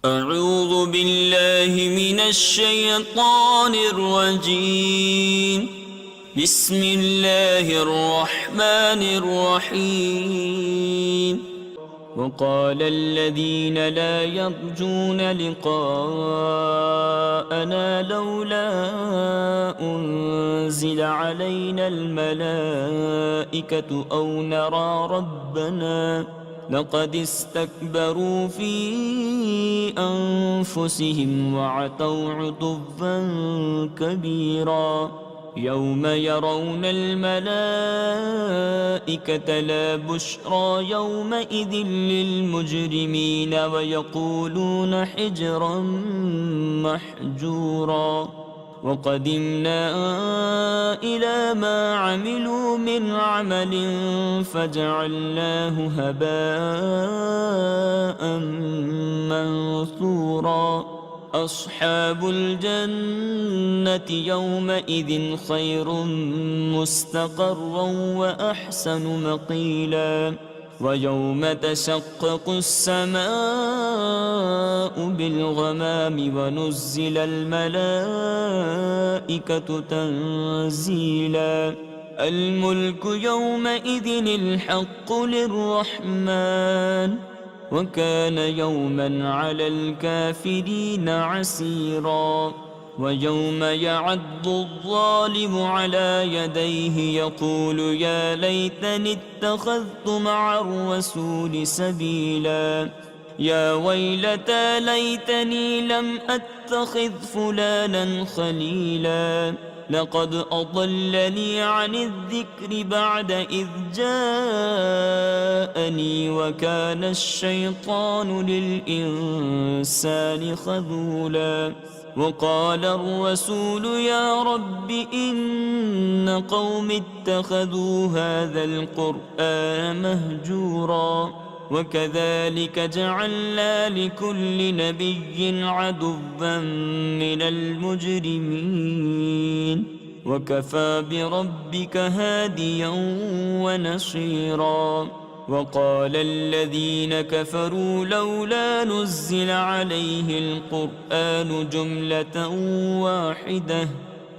أعوذ بالله من الشيطان الرجيم. بسم الله الرحمن الرحيم. وقال الذين لا يرجون لقاءنا لولا أنزل علينا الملائكة أو نرى ربنا لقد استكبروا في أنفسهم وعتوا عتوا كبيرا. يوم يرون الملائكة لا بشرى يومئذ للمجرمين ويقولون حجرا محجورا. وقدمنا إلى ما عملوا من عمل فجعلناه هباء منثورا. أصحاب الجنة يومئذ خير مستقرا وأحسن مقيلا. ويوم تشقق السماء بالغمام ونزل الملائكة تنزيلا. الملك يومئذ الحق للرحمن وكان يوما على الكافرين عسيرا. ويوم يعض الظالم على يديه يقول يا ليتني اتخذت مع الرسول سبيلا. يا ويلتى ليتني لم أتخذ فلانا خليلا. لقد أضلني عن الذكر بعد إذ جاءني وكان الشيطان للإنسان خذولا. وقال الرسول يا رب إن قوم اتخذوا هذا القرآن مهجورا. وكذلك جعلنا لكل نبي عدوا من المجرمين وكفى بربك هاديا ونصيرا. وقال الذين كفروا لولا نزل عليه القرآن جملة واحدة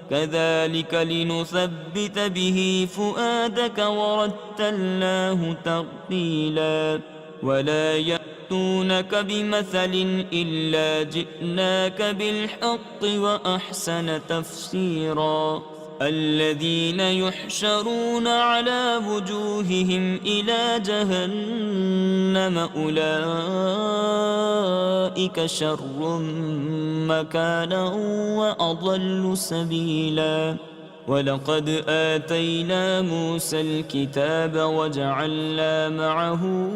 كذلك لنثبت به فؤادك ورتلناه ترتيلا. ولا يأتونك بمثل إلا جئناك بالحق وأحسن تفسيرا. الذين يحشرون على وجوههم إلى جهنم أولئك شر مكانا وأضل سبيلا. ولقد آتينا موسى الكتاب وجعلنا معه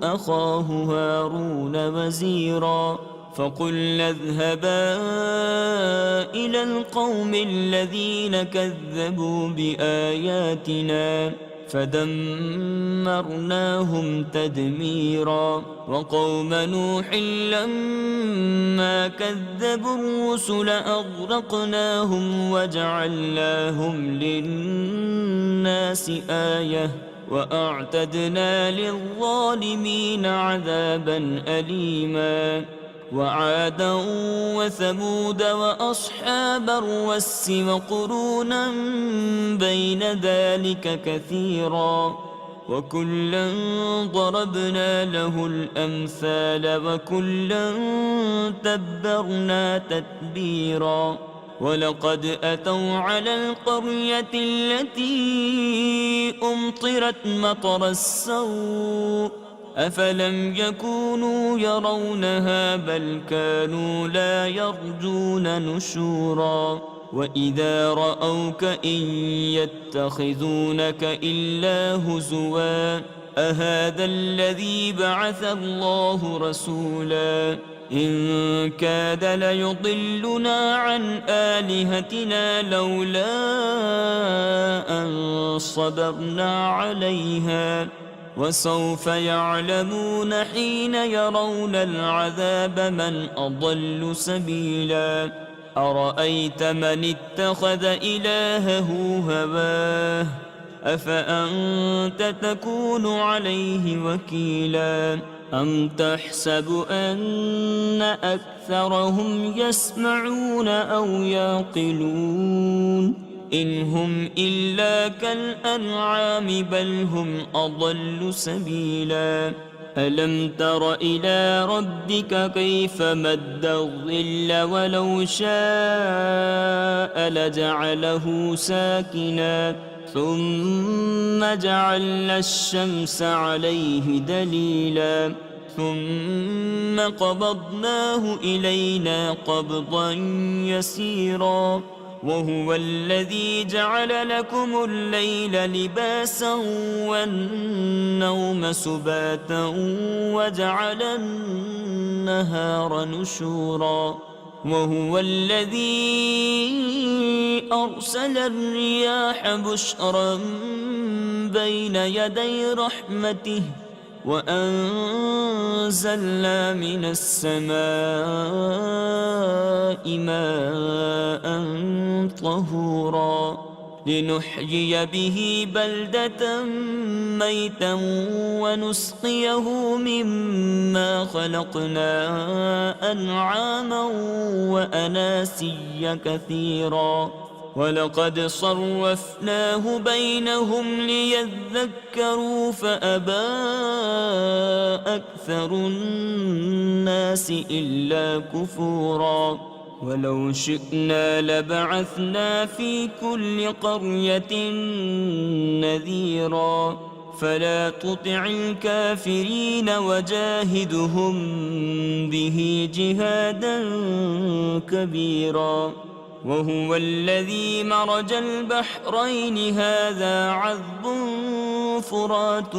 أخاه هارون وزيرا. فقلنا اذهبا إلى القوم الذين كذبوا بآياتنا فدمرناهم تدميرا. وقوم نوح لما كذبوا الرسل أغرقناهم وجعلناهم للناس آية وأعتدنا للظالمين عذابا أليما. وعادا وثمود وأصحاب الرس وقرونا بين ذلك كثيرا. وكلا ضربنا له الأمثال وكلا تبرنا تتبيرا. ولقد أتوا على القرية التي أمطرت مطر السوء أفلم يكونوا يرونها بل كانوا لا يرجون نشورا. وإذا رأوك إن يتخذونك إلا هزوا أهذا الذي بعث الله رسولا. إن كاد ليضلنا عن آلهتنا لولا أن صبرنا عليها. وسوف يعلمون حين يرون العذاب من أضل سبيلا. أرأيت من اتخذ إلهه هواه أفأنت تكون عليه وكيلا أم تحسب أن أكثرهم يسمعون أو يعقلون إن هم إلا كالأنعام بل هم أضل سبيلا ألم تر إلى ربك كيف مد الظل ولو شاء لجعله ساكنا ثم جعلنا الشمس عليه دليلا ثم قبضناه إلينا قبضا يسيرا وهو الذي جعل لكم الليل لباسا والنوم سباتا وجعل النهار نشورا وهو الذي أرسل الرياح بشرا بين يدي رحمته وأنزلنا من السماء ماء طهورا لنحيي به بلدة ميتا ونسقيه مما خلقنا أنعاما وأناسيا كثيرا ولقد صرفناه بينهم ليذكروا فأبى أكثر الناس إلا كفورا ولو شئنا لبعثنا في كل قرية نذيرا فلا تطع الكافرين وجاهدهم به جهادا كبيرا وهو الذي مرج البحرين هذا عذب فرات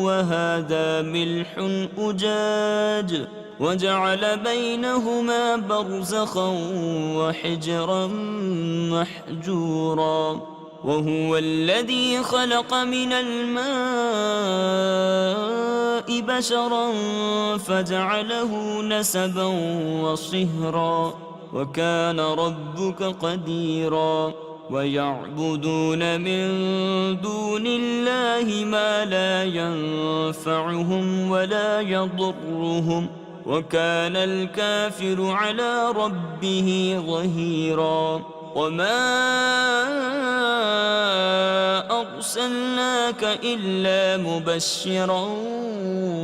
وهذا ملح أجاج وجعل بينهما برزخا وحجرا محجورا وهو الذي خلق من الماء بشرا فجعله نسبا وصهرا وكان ربك قديرا ويعبدون من دون الله ما لا ينفعهم ولا يضرهم وكان الكافر على ربه ظهيرا وما أرسلناك إلا مبشرا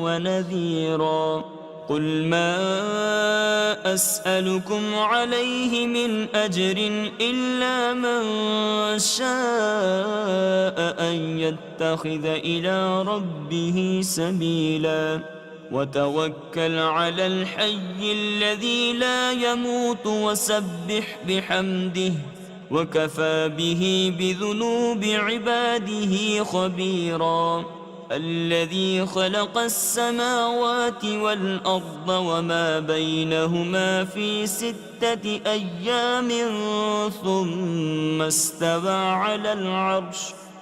ونذيرا قل ما أسألكم عليه من أجر إلا من شاء أن يتخذ إلى ربه سبيلا وتوكل على الحي الذي لا يموت وسبح بحمده وكفى به بذنوب عباده خبيرا الذي خلق السماوات والأرض وما بينهما في 6 أيام ثم استوى على العرش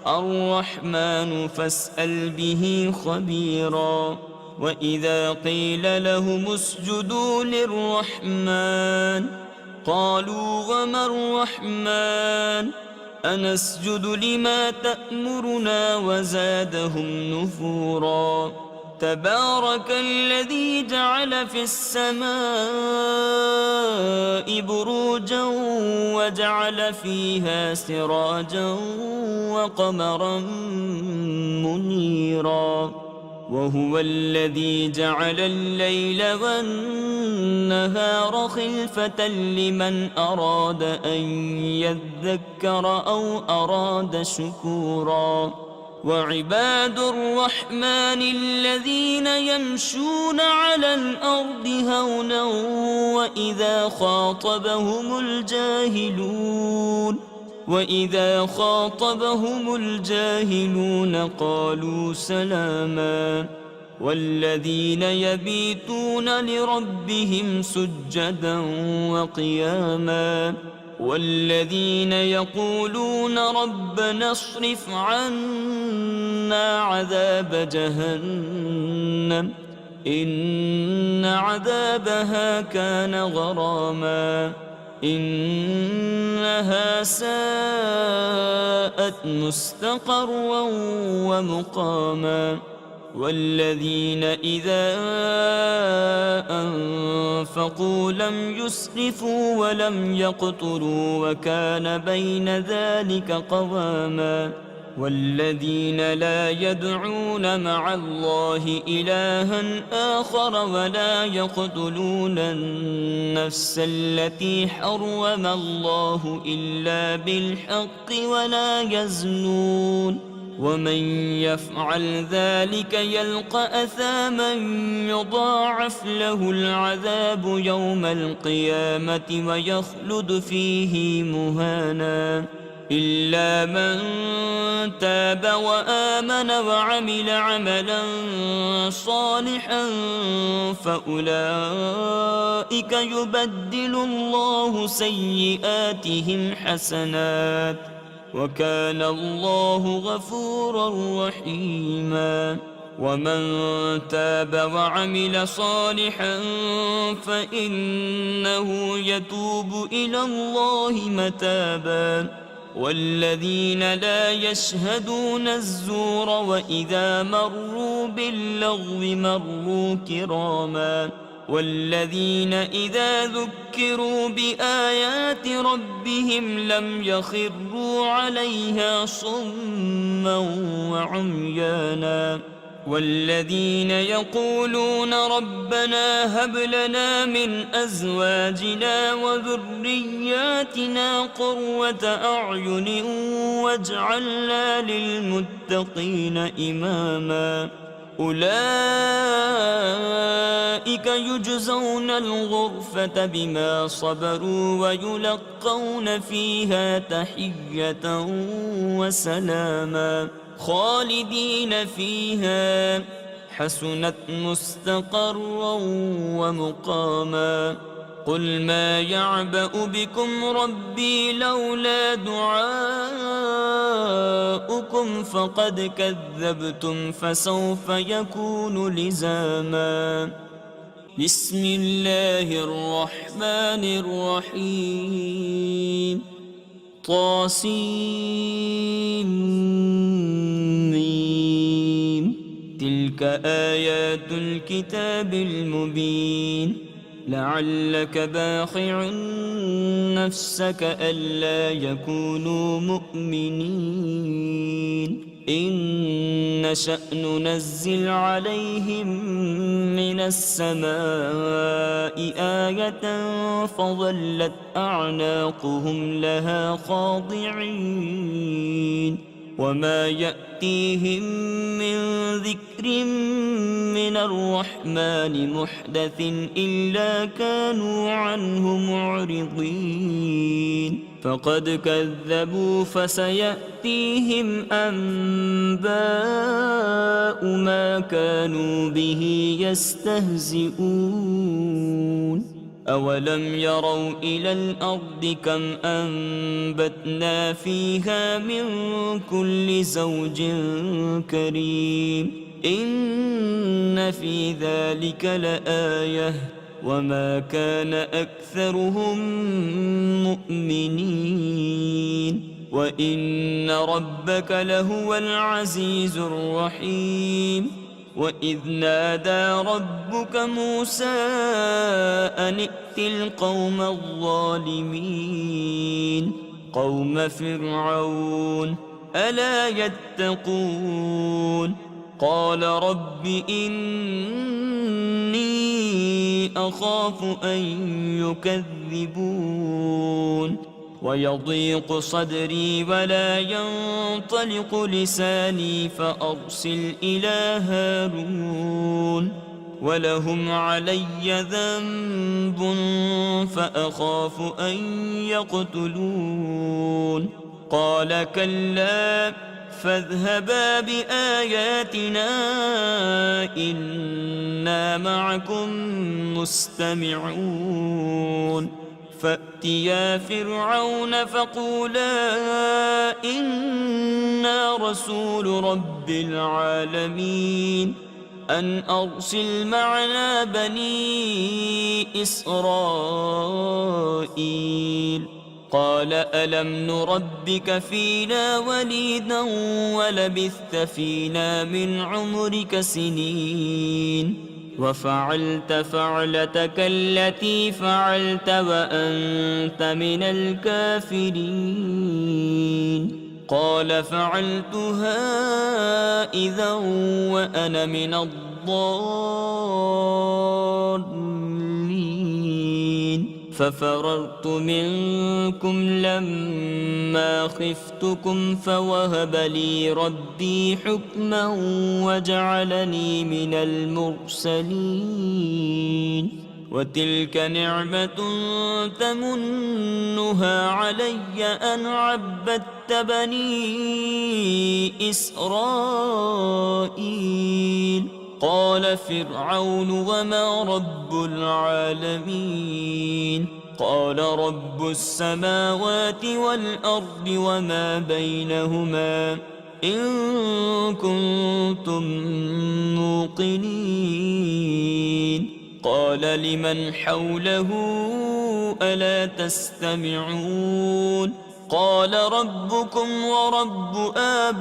الرحمن فاسأل به خبيرا وإذا قيل لهم اسجدوا للرحمن قالوا وما الرحمن أنسجد لما تأمرنا وزادهم نفورا تبارك الذي جعل في السماء بروجا وجعل فيها سراجا وقمرا منيرا وهو الذي جعل الليل والنهار خلفة لمن أراد أن يذكر أو أراد شكورا وعباد الرحمن الذين يمشون على الأرض هونا وإذا خاطبهم الجاهلون قالوا سلاما والذين يبيتون لربهم سجدا وقياما والذين يقولون ربنا اصرف عنا عذاب جهنم إن عذابها كان غراما إنها ساءت مستقرا ومقاما والذين إذا أنفقوا لم يسرفوا ولم يقتروا وكان بين ذلك قواما والذين لا يدعون مع الله إلها آخر ولا يقتلون النفس التي حرم الله إلا بالحق ولا يزنون ومن يفعل ذلك يلقى أثاما يضاعف له العذاب يوم القيامة ويخلد فيه مهانا إلا من تاب وآمن وعمل عملا صالحا فأولئك يبدل الله سيئاتهم حسنات وكان الله غفورا رحيما ومن تاب وعمل صالحا فإنه يتوب إلى الله متابا والذين لا يشهدون الزور وإذا مروا باللغو مروا كراما والذين إذا ذكروا بآيات ربهم لم يخروا عليها صما وعميانا والذين يقولون ربنا هب لنا من أزواجنا وذرياتنا قرة أعين واجعلنا للمتقين إماما أولئك يجزون الغرفة بما صبروا ويلقون فيها تحية وسلاما خالدين فيها حسنت مستقرا ومقاما قل ما يعبأ بكم ربي لولا دعاؤكم فقد كذبتم فسوف يكون لزاما بسم الله الرحمن الرحيم طاسيم تلك آيات الكتاب المبين لعلك باخع نفسك ألا يكونوا مؤمنين إن نشأ ننزل عليهم من السماء آية فظلت أعناقهم لها خاضعين وما يأتيهم من ذكر من الرحمن محدث إلا كانوا عنه معرضين فقد كذبوا فسيأتيهم أنباء ما كانوا به يستهزئون أولم يروا إلى الأرض كم أنبتنا فيها من كل زوج كريم إن في ذلك لآية وما كان أكثرهم مؤمنين وإن ربك لهو العزيز الرحيم وإذ نادى ربك موسى أن ائت القوم الظالمين قوم فرعون ألا يتقون قال رب إني أخاف أن يكذبون ويضيق صدري ولا ينطلق لساني فأرسل إلى هارون ولهم علي ذنب فأخاف أن يقتلون قال كلا فاذهبا بآياتنا إنا معكم مستمعون فأتيا فرعون فقولا إنا رسول رب العالمين أن أرسل معنا بني إسرائيل قال ألم نربك فينا وليدا ولبثت فينا من عمرك سنين وفعلت فعلتك التي فعلت وأنت من الكافرين قال فعلتها إذا وأنا من الضالين ففررت منكم لما خفتكم فوهب لي ربي حكما وجعلني من المرسلين وتلك نعمة تمنها علي أن عبدت بني إسرائيل قال فرعون وما رب العالمين قال رب السماوات والأرض وما بينهما إن كنتم موقنين قال لمن حوله ألا تستمعون قال ربكم ورب آبائكم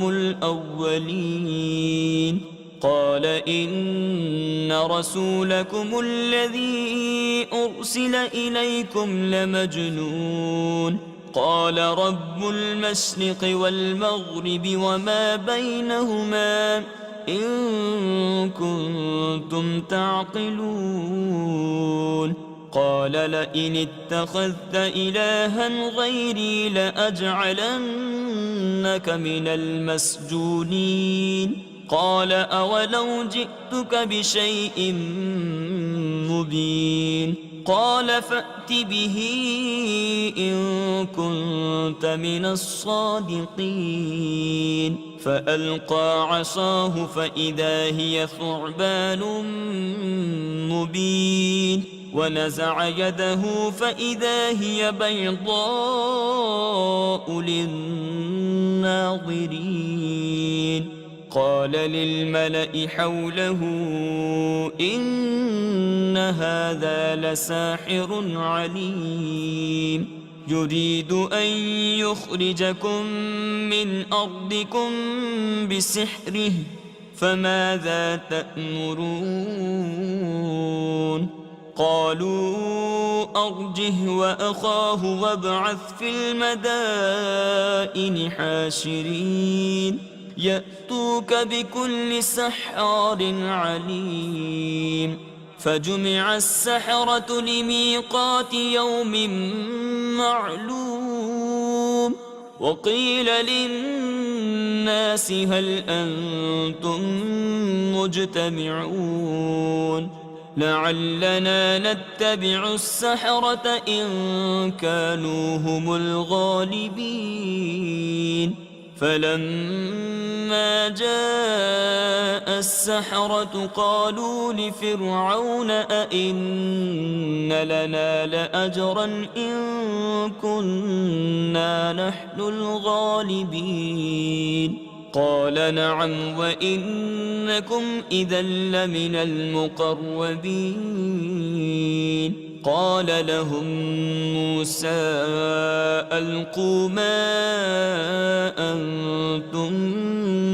الأولين قال إن رسولكم الذي أرسل إليكم لمجنون قال رب المشرق والمغرب وما بينهما إن كنتم تعقلون قال لئن اتخذت إلها غيري لأجعلنك من المسجونين قال أولو جئتك بشيء مبين قال فأت به إن كنت من الصادقين فألقى عصاه فإذا هي ثعبان مبين ونزع يده فإذا هي بيضاء للناظرين قال للملأ حوله إن هذا لساحر عليم يريد أن يخرجكم من أرضكم بسحره فماذا تأمرون قالوا أرجه وأخاه وابعث في المدائن حاشرين يأتوك بكل سحار عليم فجمع السحرة لميقات يوم معلوم وقيل للناس هل أنتم مجتمعون لعلنا نتبع السحرة إن كانوا هم الغالبين فلما جاء السحرة قالوا لفرعون أئن لنا لأجرا إن كنا نحن الغالبين قال نعم وإنكم إذا لمن المقربين قال لهم موسى ألقوا ما أنتم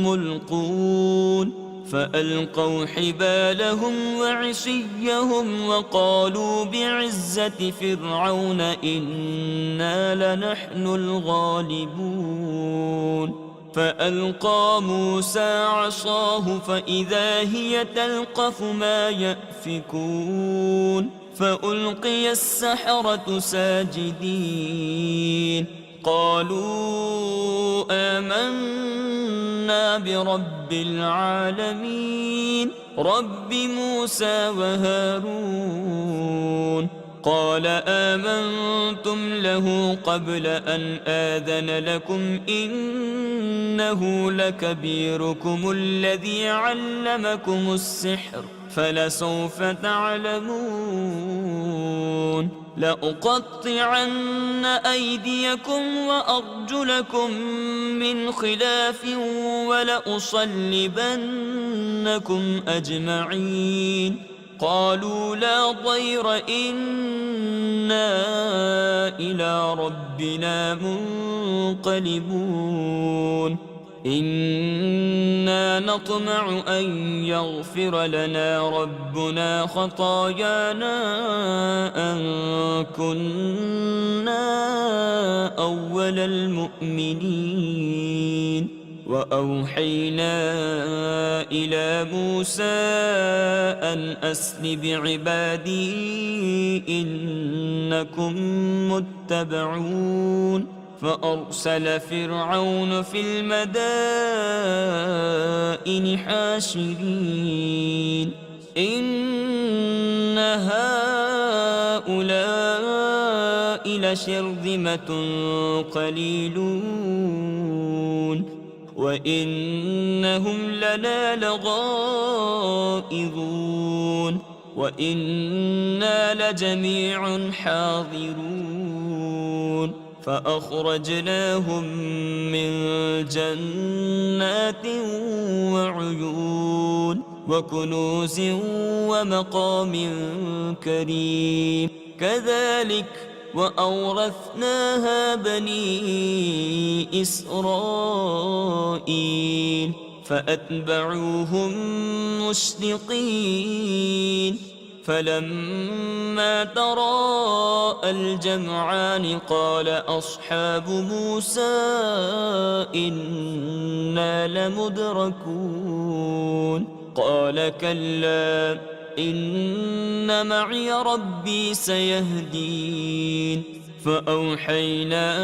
ملقون فألقوا حبالهم وعصيهم وقالوا بعزة فرعون إنا لنحن الغالبون فألقى موسى عصاه فإذا هي تلقف ما يأفكون فألقي السحرة ساجدين قالوا آمنا برب العالمين رب موسى وهارون قال آمنتم له قبل أن آذن لكم إنه لكبيركم الذي علمكم السحر فلسوف تعلمون لأقطعن أيديكم وأرجلكم من خلاف ولأصلبنكم أجمعين قالوا لا ضير إنا إلى ربنا منقلبون إنا نطمع أن يغفر لنا ربنا خطايانا أن كنا أول المؤمنين وأوحينا إلى موسى أن أسر بعبادي إنكم متبعون فأرسل فرعون في المدائن حاشرين إن هؤلاء لشرذمة قليلون وإنهم لنا لغائظون وإنا لجميع حاضرون فأخرجناهم من جنات وعيون وكنوز ومقام كريم كذلك وأورثناها بني إسرائيل فأتبعوهم مشرقين فلما تراءى الجمعان قال أصحاب موسى إنا لمدركون قال كلا إن معي ربي سيهدين فأوحينا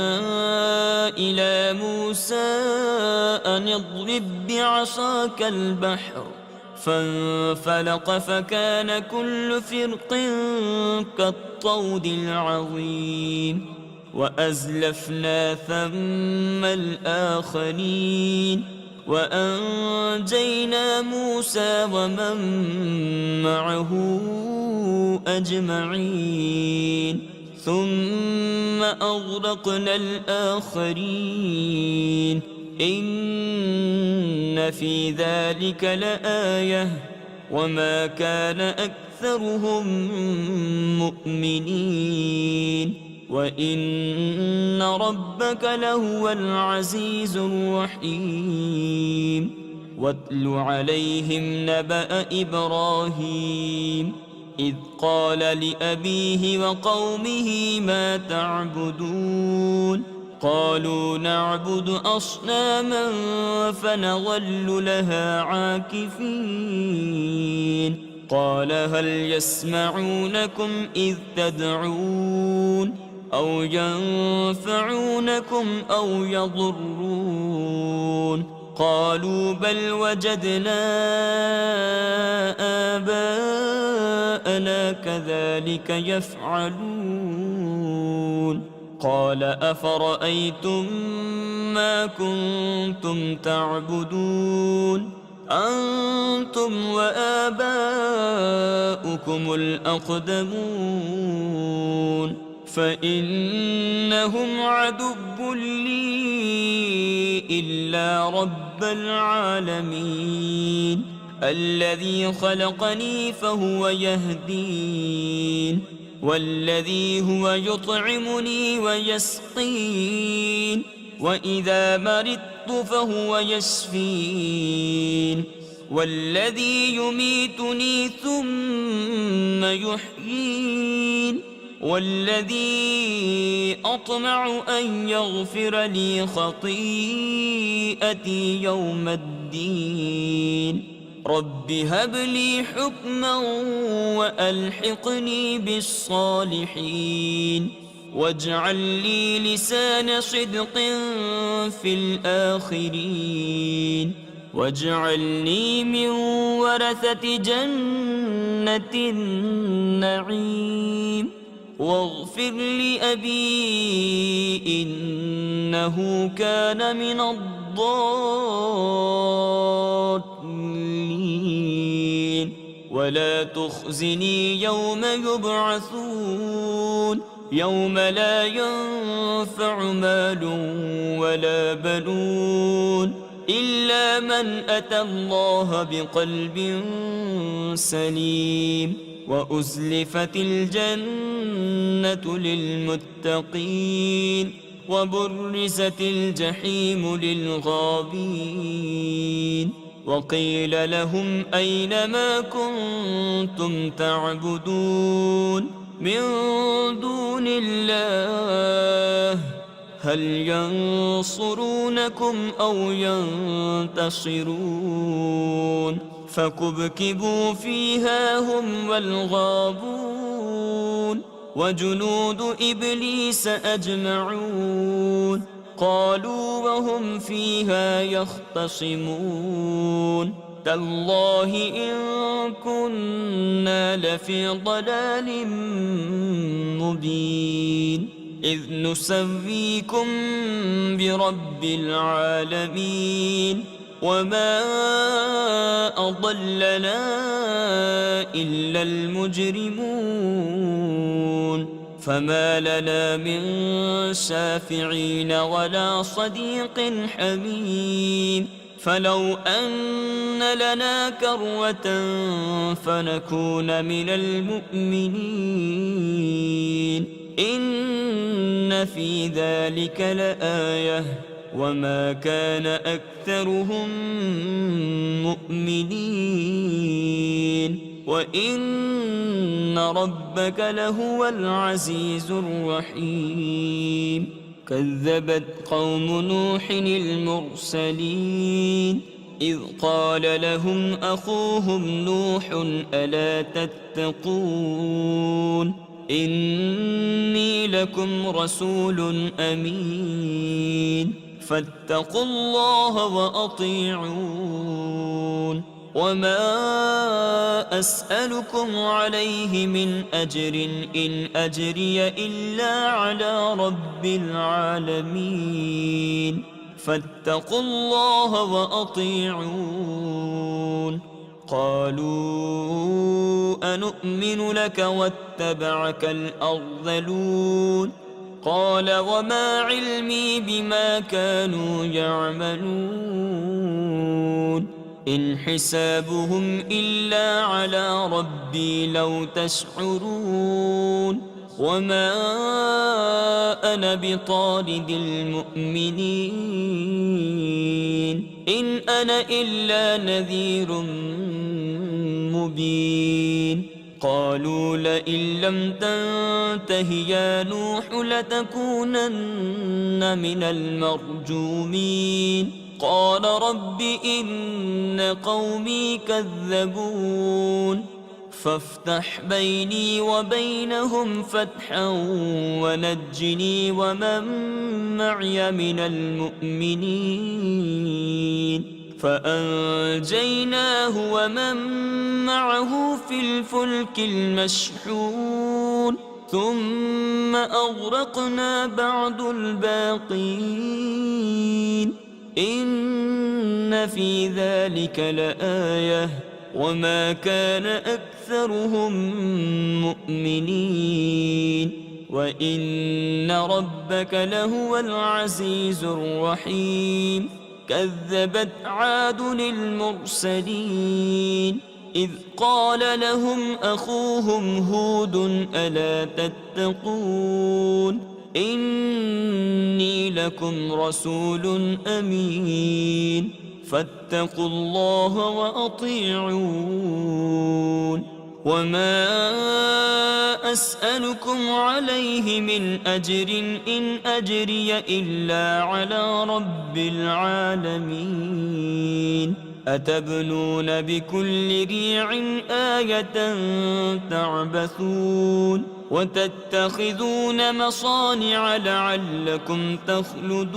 إلى موسى أن اضرب بعصاك البحر فانفلق فكان كل فرق كالطود العظيم وأزلفنا ثم الآخرين وأنجينا موسى ومن معه أجمعين ثم أغرقنا الآخرين إن في ذلك لآية وما كان أكثرهم مؤمنين وإن ربك لهو العزيز الرحيم واتل عليهم نبأ إبراهيم إذ قال لأبيه وقومه ما تعبدون قالوا نعبد أصناما فنظل لها عاكفين قال هل يسمعونكم إذ تدعون أو ينفعونكم أو يضرون قالوا بل وجدنا آباءنا كذلك يفعلون قال أفرأيتم ما كنتم تعبدون أنتم وآباؤكم الأقدمون فإنهم عدو لي إلا رب العالمين الذي خلقني فهو يهدين والذي هو يطعمني ويسقين وإذا مرضت فهو يشفين والذي يميتني ثم يحيين والذي أطمع أن يغفر لي خطيئتي يوم الدين رب هب لي حكما وألحقني بالصالحين واجعل لي لسان صدق في الآخرين واجعلني من ورثة جنة النعيم واغفر لأبي إنه كان من الضالين ولا تخزني يوم يبعثون يوم لا ينفع مال ولا بنون إلا من أتى الله بقلب سليم وأزلفت الجنة للمتقين وبرزت الجحيم للغابين وقيل لهم أين ما كنتم تعبدون من دون الله هل ينصرونكم أو ينتصرون فكبكبوا فيها هم والغابون وجنود إبليس أجمعون قالوا وهم فيها يختصمون تالله إن كنا لفي ضلال مبين إذ نسويكم برب العالمين وما أضلنا إلا المجرمون فما لنا من شافعين ولا صديق حميم فلو أن لنا كروة فنكون من المؤمنين إن في ذلك لآية وما كان أكثرهم مؤمنين وإن ربك لهو العزيز الرحيم كذبت قوم نوح المرسلين إذ قال لهم أخوهم نوح ألا تتقون إني لكم رسول أمين فاتقوا الله وأطيعون وما أسألكم عليه من أجر إن أجري إلا على رب العالمين فاتقوا الله وأطيعون قالوا أنؤمن لك واتبعك الأرذلون قال وما علمي بما كانوا يعملون إن حسابهم إلا على ربي لو تشعرون وما أنا بطارد المؤمنين إن أنا إلا نذير مبين قالوا لئن لم تنته يا نوح لتكونن من المرجومين قال رب إن قومي كذبون فافتح بيني وبينهم فتحا ونجني ومن معي من المؤمنين فأنجيناه ومن معه في الفلك المشحون ثم أغرقنا بعد الباقين إن في ذلك لآية وما كان أكثرهم مؤمنين وإن ربك لهو العزيز الرحيم كذبت عاد المرسلين إذ قال لهم أخوهم هود ألا تتقون إني لكم رسول أمين فاتقوا الله وأطيعون وما أسألكم عليه من أجر إن أجري إلا على رب العالمين أتبنون بكل ريع آية تعبثون وتتخذون مصانع لعلكم تخلدون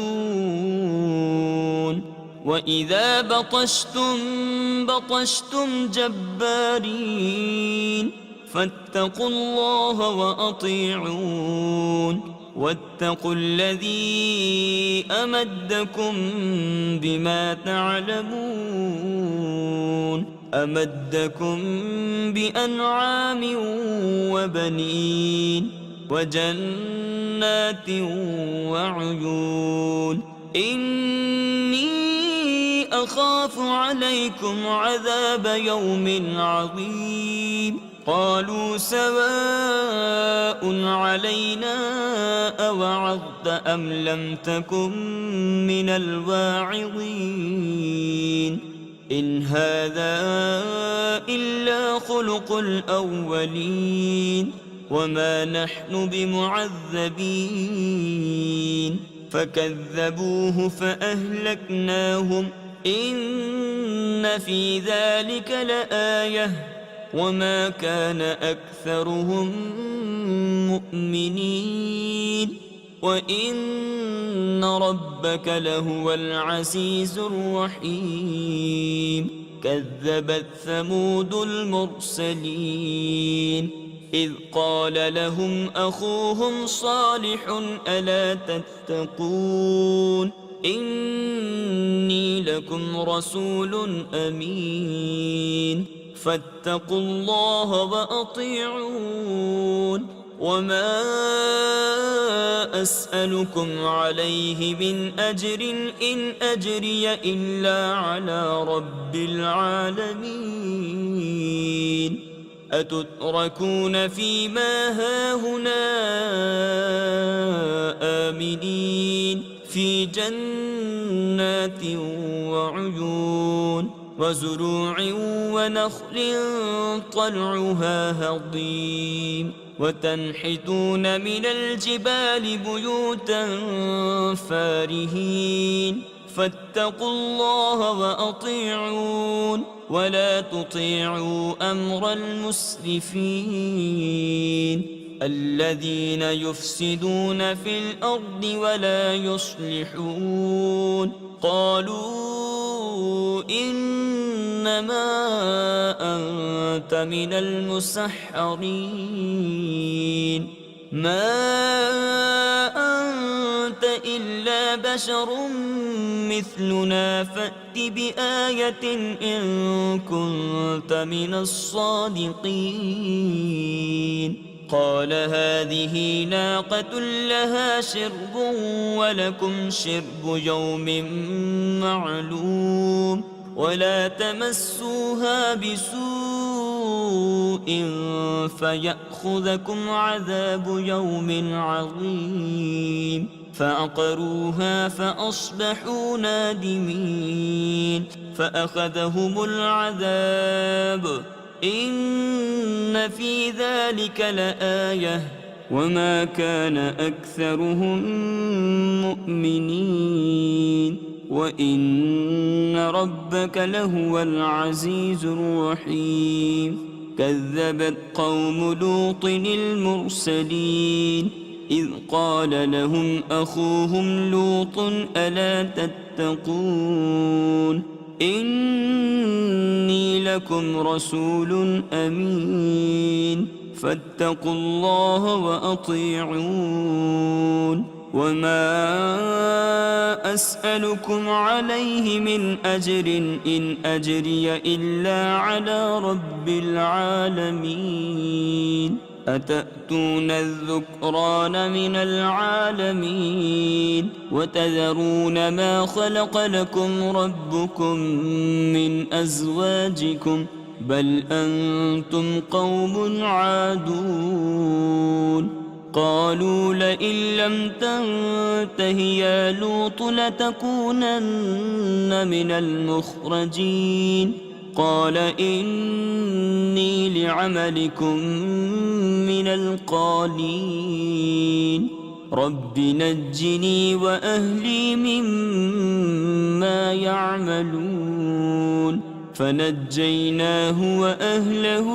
وإذا بطشتم جبارين فاتقوا الله وأطيعون واتقوا الذي أمدكم بما تعلمون أمدكم بأنعام وبنين وجنات وعيون إني أخاف عليكم عذاب يوم عظيم قالوا سواء علينا أوعظت أم لم تكن من الواعظين إن هذا إلا خلق الأولين وما نحن بمعذبين فكذبوه فأهلكناهم إن في ذلك لآية وما كان أكثرهم مؤمنين وإن ربك لهو العزيز الرحيم كذبت ثمود المرسلين إذ قال لهم أخوهم صالح ألا تتقون إني لكم رسول أمين فاتقوا الله وأطيعون وما أسألكم عليه من أجر إن أجري إلا على رب العالمين أتتركون فيما هاهنا آمنين في جنات وعيون وزروع ونخل طلعها هضيم وتنحتون من الجبال بيوتا فارهين فاتقوا الله وأطيعون ولا تطيعوا أمر المسرفين الذين يفسدون في الأرض ولا يصلحون قالوا إنما أنت من المسحرين ما أنت إلا بشر مثلنا فأت بآية إن كنت من الصادقين قال هذه ناقة لها شرب ولكم شرب يوم معلوم ولا تمسوها بسوء فيأخذكم عذاب يوم عظيم فعقروها فأصبحوا نادمين فأخذهم العذاب إن في ذلك لآية وما كان أكثرهم مؤمنين وإن ربك لهو العزيز الرحيم كذبت قوم لوط المرسلين إذ قال لهم أخوهم لوط ألا تتقون إني لكم رسول أمين فاتقوا الله وأطيعون وما أسألكم عليه من أجر إن أجري إلا على رب العالمين أتأتون الذكران من العالمين وتذرون ما خلق لكم ربكم من أزواجكم بل أنتم قوم عادون قالوا لئن لم تنته يا لوط لتكونن من المخرجين قال إني لعملكم من القالين رب نجني وأهلي مما يعملون فنجيناه وأهله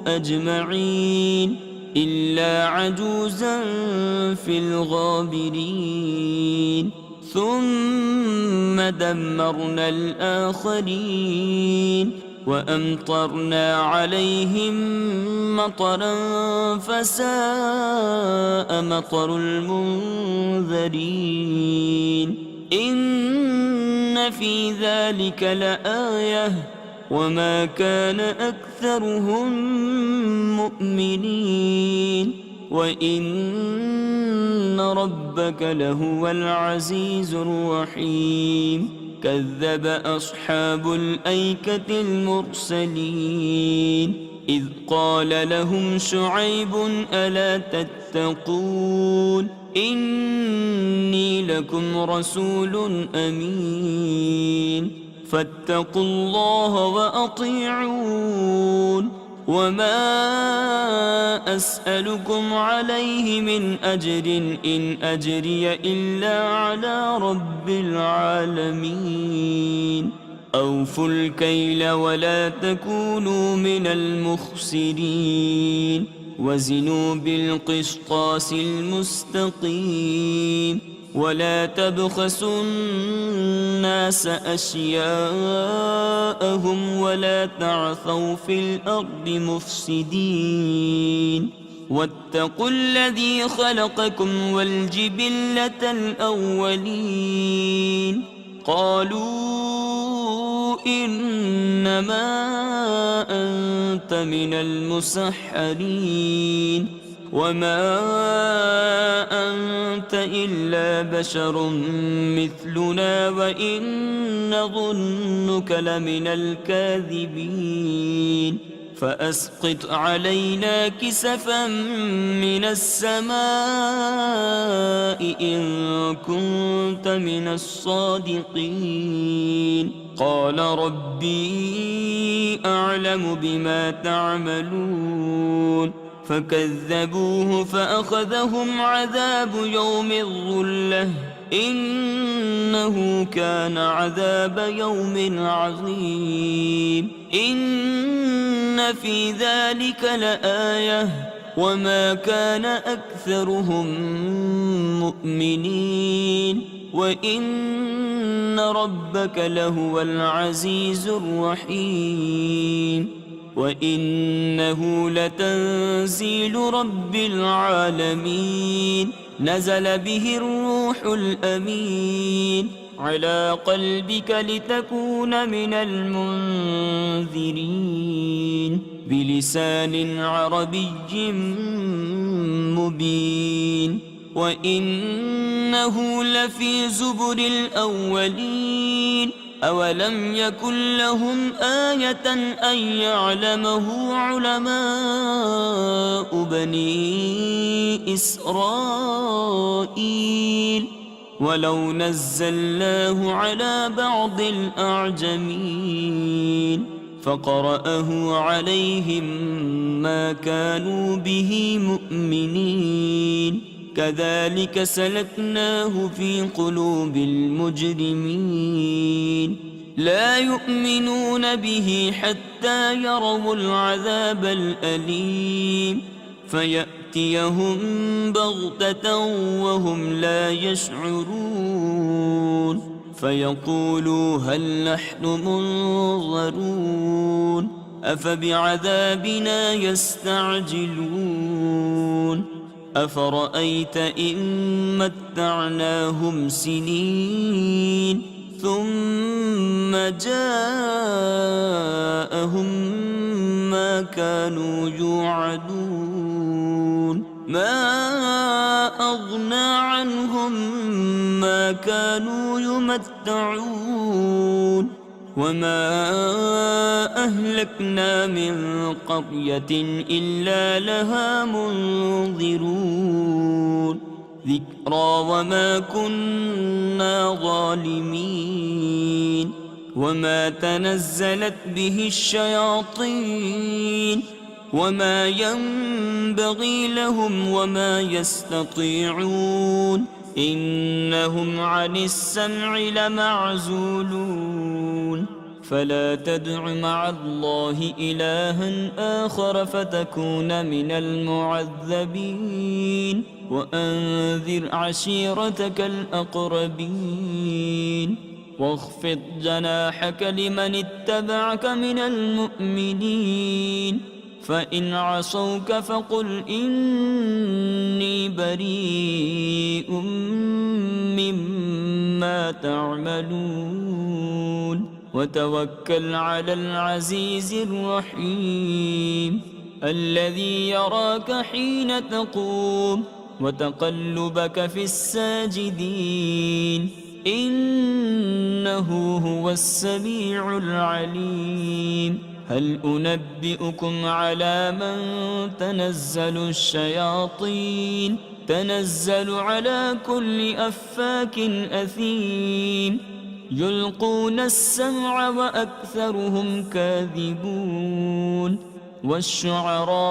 أجمعين إلا عجوزا في الغابرين ثم دمرنا الآخرين وأمطرنا عليهم مطرا فساء مطر المنذرين إن في ذلك لآية وما كان أكثرهم مؤمنين وإن ربك لهو العزيز الرحيم كذب أصحاب الأيكة المرسلين إذ قال لهم شعيب ألا تتقون إني لكم رسول أمين فاتقوا الله وأطيعون وما أسألكم عليه من أجر إن أجري إلا على رب العالمين أوفوا الكيل ولا تكونوا من المخسرين وزنوا بالقسطاس المستقيم ولا تبخسوا الناس أشياءهم ولا تعثوا في الأرض مفسدين واتقوا الذي خلقكم والجبلة الأولين قالوا إنما أنت من المسحرين وما أنت إلا بشر مثلنا وإن نظنك لمن الكاذبين فأسقط علينا كسفا من السماء إن كنت من الصادقين قال ربي أعلم بما تعملون فكذبوه فأخذهم عذاب يوم الظلة إنه كان عذاب يوم عظيم إن في ذلك لآية وما كان أكثرهم مؤمنين وإن ربك لهو العزيز الرحيم وإنه لتنزيل رب العالمين نزل به الروح الأمين على قلبك لتكون من المنذرين بلسان عربي مبين وإنه لفي زبر الأولين أولم يكن لهم آية أن يعلمه علماء بني إسرائيل ولو نزلناه على بعض الأعجمين فقرأه عليهم ما كانوا به مؤمنين كذلك سلكناه في قلوب المجرمين لا يؤمنون به حتى يروا العذاب الأليم فيأتيهم بغتة وهم لا يشعرون فيقولوا هل نحن منظرون أفبعذابنا يستعجلون أفرأيت إن متعناهم سنين ثم جاءهم ما كانوا يوعدون ما أغنى عنهم ما كانوا يمتعون وما أهلكنا من قرية إلا لها منذرون ذكرى وما كنا ظالمين وما تنزلت به الشياطين وما ينبغي لهم وما يستطيعون إنهم عن السمع لمعزولون فلا تدع مع الله إلها آخر فتكون من المعذبين وأنذر عشيرتك الأقربين واخفض جناحك لمن اتبعك من المؤمنين فإن عصوك فقل إني بريء مما تعملون وتوكل على العزيز الرحيم الذي يراك حين تقوم وتقلبك في الساجدين إنه هو السميع العليم هل أنبئكم على من تنزل الشياطين تنزل على كل أفاك أثيم يلقون السمع وأكثرهم كاذبون والشعراء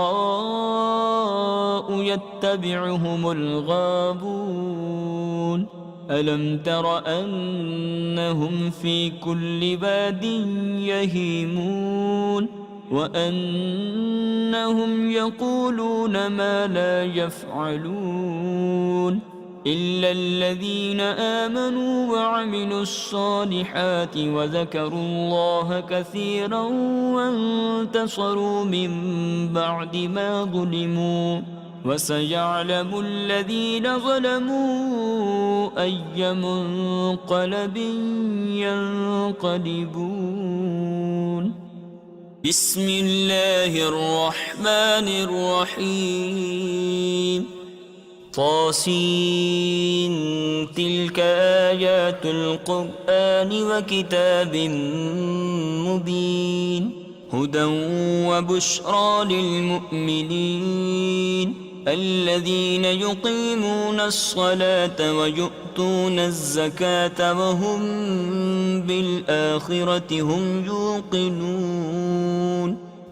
يتبعهم الغابون ألم تر أنهم في كل باد يهيمون وأنهم يقولون ما لا يفعلون إلا الذين آمنوا وعملوا الصالحات وذكروا الله كثيرا وانتصروا من بعد ما ظلموا وسيعلم الذين ظلموا أي منقلب ينقلبون بسم الله الرحمن الرحيم طاسين تلك آيات القرآن وكتاب مبين هدى وبشرى للمؤمنين الذين يقيمون الصلاة ويؤتون الزكاة وهم بالآخرة هم يوقنون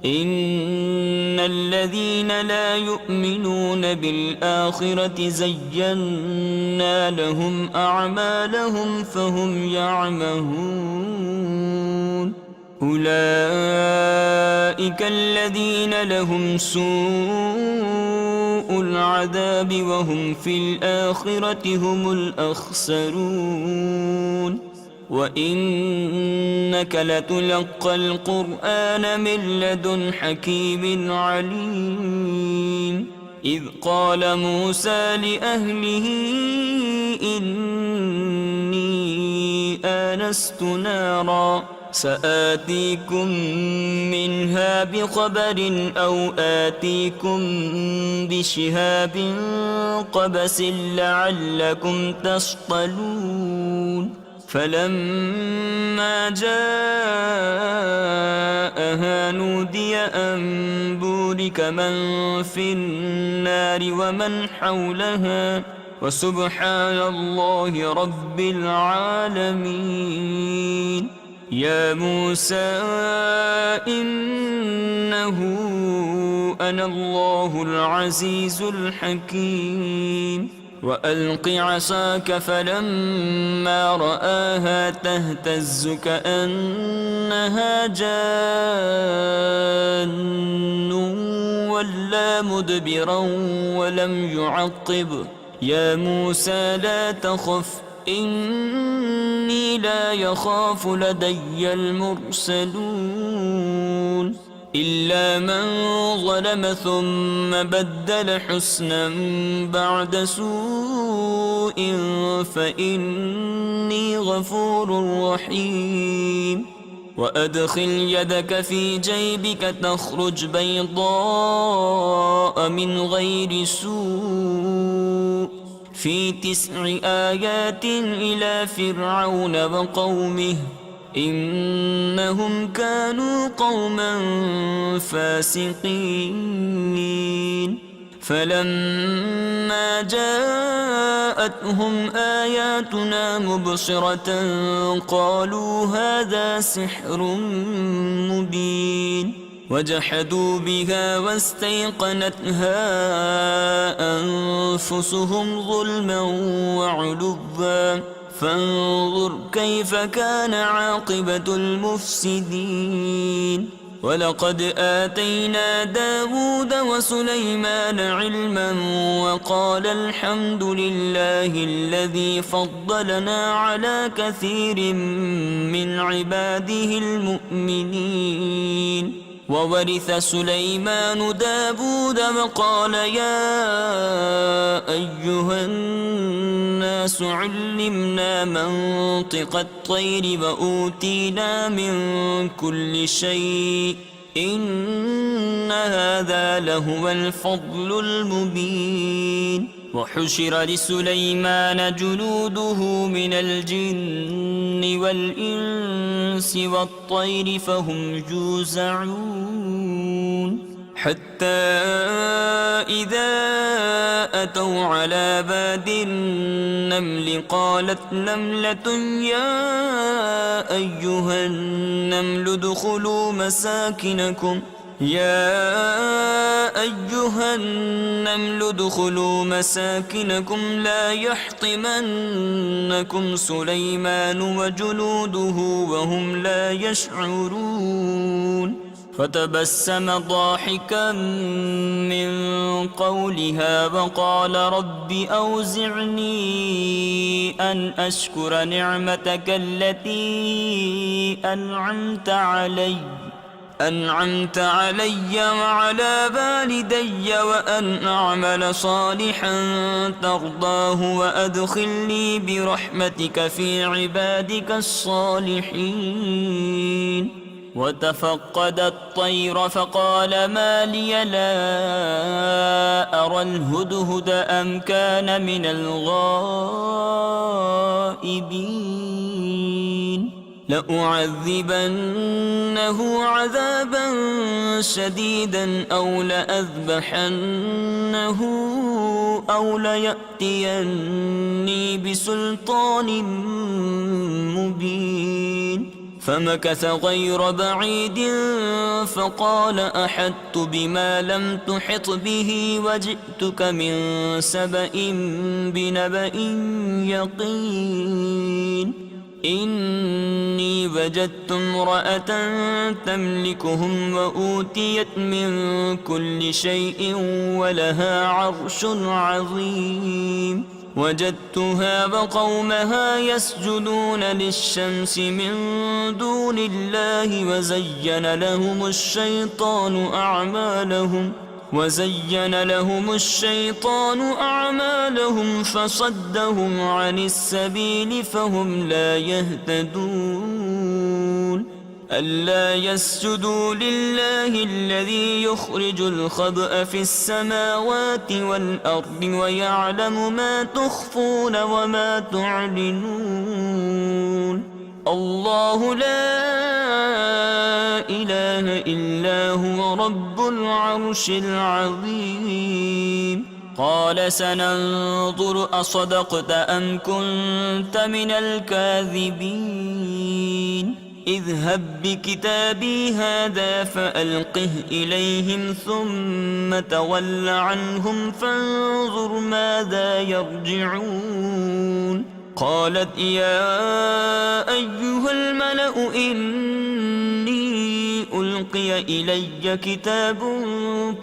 إن الذين لا يؤمنون بالآخرة زينا لهم أعمالهم فهم يعمهون أولئك الذين لهم سوء العذاب وهم في الآخرة هم الأخسرون وإنك لتلقى القرآن من لدن حكيم عليم إذ قال موسى لأهله إني آنست نارا سآتيكم منها بخبر أو آتيكم بشهاب قبس لعلكم تصطلون فلما جاءها نودي أن بورك من في النار ومن حولها وسبحان الله رب العالمين يا موسى إنه أنا الله العزيز الحكيم وألق عصاك فلما رآها تهتز كأنها جان ولا مدبرا ولم يعقب يا موسى لا تخف إني لا يخاف لدي المرسلون إلا من ظلم ثم بدل حسنا بعد سوء فإني غفور رحيم وأدخل يدك في جيبك تخرج بيضاء من غير سوء في 9 آيات إلى فرعون وقومه إنهم كانوا قوما فاسقين فلما جاءتهم آياتنا مبصرة قالوا هذا سحر مبين وجحدوا بها واستيقنتها أنفسهم ظلما وعلوا فانظر كيف كان عاقبة المفسدين ولقد آتينا داود وسليمان علما وقال الحمد لله الذي فضلنا على كثير من عباده المؤمنين وورث سليمان داود وقال يا أيها الناس علمنا منطق الطير وأوتينا من كل شيء إن هذا لهو الفضل المبين وحشر لسليمان جنوده من الجن والإنس والطير فهم يوزعون حتى إذا أتوا على باد النمل قالت نملة يا أيها النمل ادخلوا مساكنكم لا يحطمنكم سليمان وجنوده وهم لا يشعرون فتبسم ضاحكا من قولها وقال رب أوزعني أن أشكر نعمتك التي أنعمت علي وعلى والدي وأن أعمل صالحا ترضاه وأدخلني برحمتك في عبادك الصالحين وتفقد الطير فقال ما لي لا أرى الهدهد أم كان من الغائبين لأعذبنه عذابا شديدا أو لأذبحنه أو ليأتيني بسلطان مبين فمكث غير بعيد فقال أحطت بما لم تحط به وجئتك من سبأ بنبأ يقين إني وجدت امرأة تملكهم وأوتيت من كل شيء ولها عرش عظيم وجدتها وقومها يسجدون للشمس من دون الله وزين لهم الشيطان أعمالهم فصدهم عن السبيل فهم لا يهتدون ألا يسجدوا لله الذي يخرج الخبأ في السماوات والأرض ويعلم ما تخفون وما تعلنون الله لا إله إلا هو رب العرش العظيم قال سننظر أصدقت أم كنت من الكاذبين اذهب بكتابي هذا فألقه إليهم ثم تول عنهم فانظر ماذا يرجعون قالت يا أيها الملأ إني ألقي إلي كتاب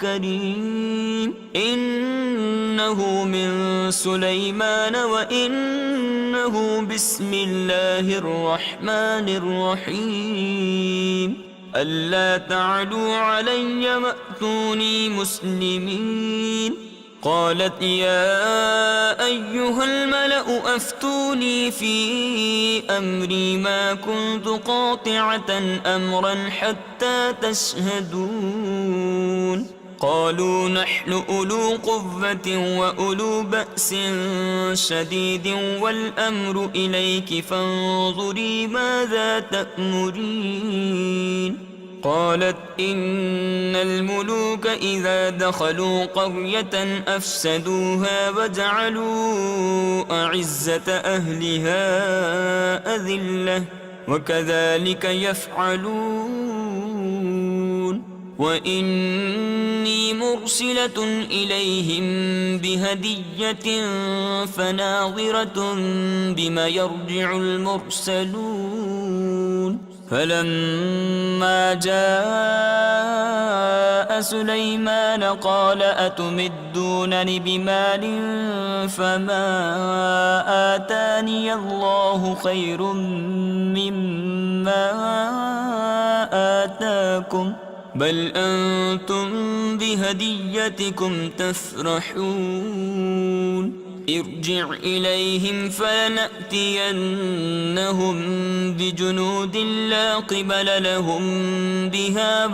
كريم إنه من سليمان وإنه بسم الله الرحمن الرحيم ألا تعلوا علي وأتوني مسلمين قالت يا أيها الملأ أفتوني في أمري ما كنت قاطعة أمرا حتى تشهدون قالوا نحن أولو قوة وأولو بأس شديد والأمر إليك فانظري ماذا تأمرين قالت إن الملوك إذا دخلوا قرية أفسدوها وجعلوا أعزة أهلها أذلة وكذلك يفعلون وإني مرسلة إليهم بهدية فناظرة بما يرجع المرسلون فلما جاء سليمان قال أتمدونني بمال فما آتاني الله خير مما آتاكم بل أنتم بهديتكم تفرحون ارجع إليهم فلنأتينهم بجنود لا قبل لهم بها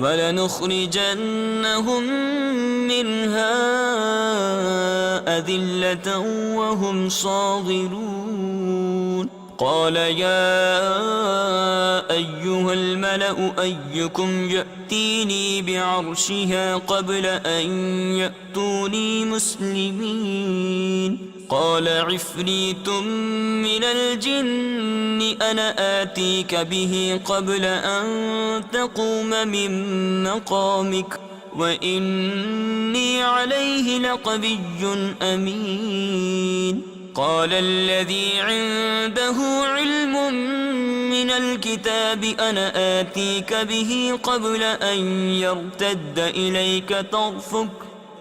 ولنخرجنهم منها أذلة وهم صاغرون. قال يا أيها الملأ أيكم يأتيني بعرشها قبل أن يأتوني مسلمين. قال عفريت من الجن أنا آتيك به قبل أن تقوم من مقامك وإني عليه لقوي أمين. قال الذي عنده علم من الكتاب أنا آتيك به قبل أن يرتد إليك طرفك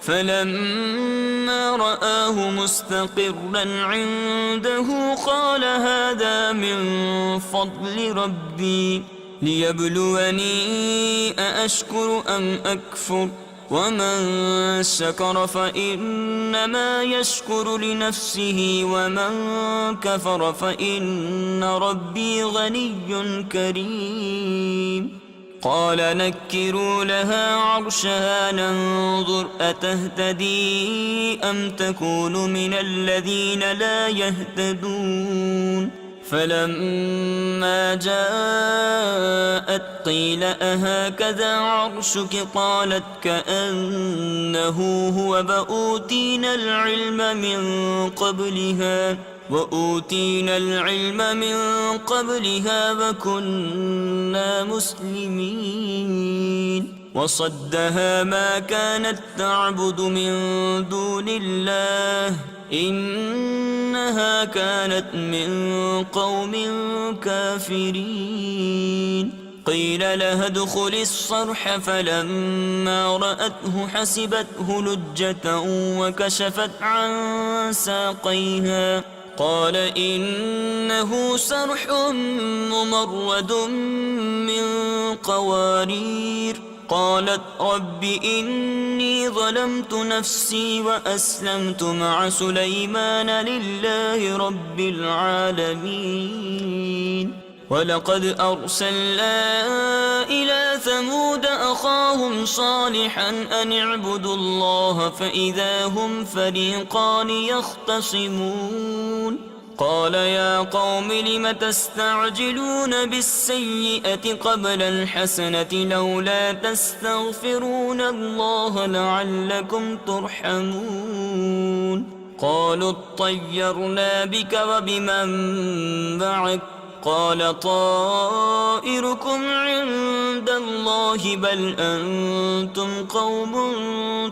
فلما رآه مستقرا عنده قال هذا من فضل ربي ليبلوني أأشكر أم أكفر ومن شكر فإنما يشكر لنفسه ومن كفر فإن ربي غني كريم. قال نكروا لها عرشها ننظر أتهتدي أم تكون من الذين لا يهتدون. فلما جاءت قيل أهكذا عرشك قالت كأنه هو وأوتينا العلم من قبلها وكنا مسلمين. وصدها ما كانت تعبد من دون الله إنها كانت من قوم كافرين. قيل لها ادخل الصرح فلما رأته حسبته لجة وكشفت عن ساقيها قال إنه صرح ممرد من قوارير. قالت رب إني ظلمت نفسي وأسلمت مع سليمان لله رب العالمين. ولقد أرسلنا إلى ثمود أخاهم صالحا أن اعبدوا الله فإذا هم فريقان يختصمون. قال يا قوم لم تستعجلون بالسيئة قبل الحسنة لولا تستغفرون الله لعلكم ترحمون. قالوا اطيرنا بك وبمن معك قال طائركم عند الله بل أنتم قوم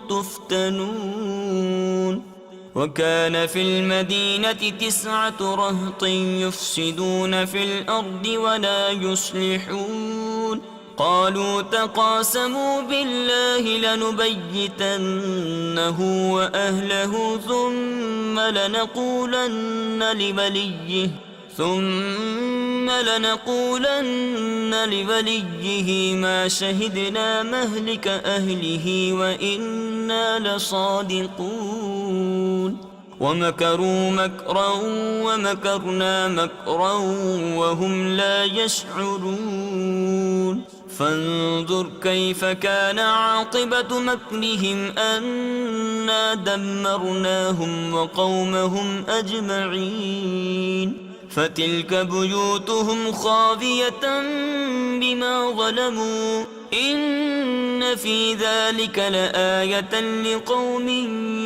تفتنون. وكان في المدينة 9 رهط يفسدون في الأرض ولا يصلحون. قالوا تقاسموا بالله لنبيتنه وأهله ثم لنقولن لوليه ما شهدنا مهلك أهله وإنا لصادقون. ومكروا مكرا ومكرنا مكرا وهم لا يشعرون. فانظر كيف كان عاقبة مكرهم أنا دمرناهم وقومهم أجمعين. فتلك بيوتهم خاوية بما ظلموا إن في ذلك لآية لقوم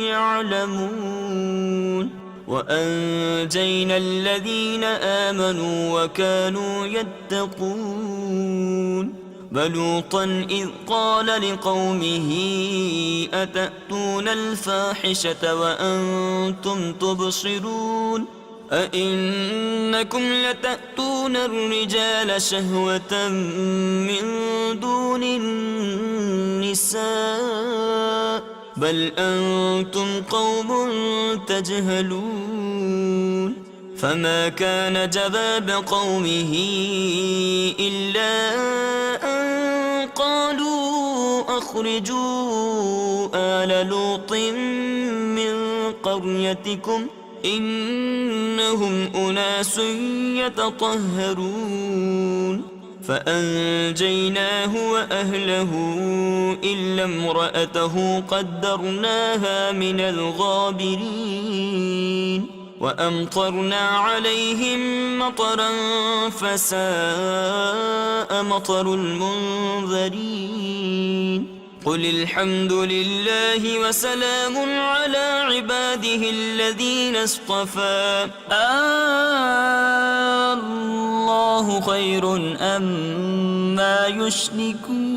يعلمون. وأنجينا الذين آمنوا وكانوا يتقون. ولوطا إذ قال لقومه أتأتون الفاحشة وأنتم تبصرون أئنكم لتأتون الرجال شهوة من دون النساء بل أنتم قوم تجهلون. فما كان جواب قومه إلا أن قالوا أخرجوا آل لوط من قريتكم إنهم أناس يتطهرون. فأنجيناه وأهله إلا امرأته قدرناها من الغابرين وأمطرنا عليهم مطرا فساء مطر المنذرين قل الحمد لله وسلام على عباده الذين اصطفى الله خير أما يشركون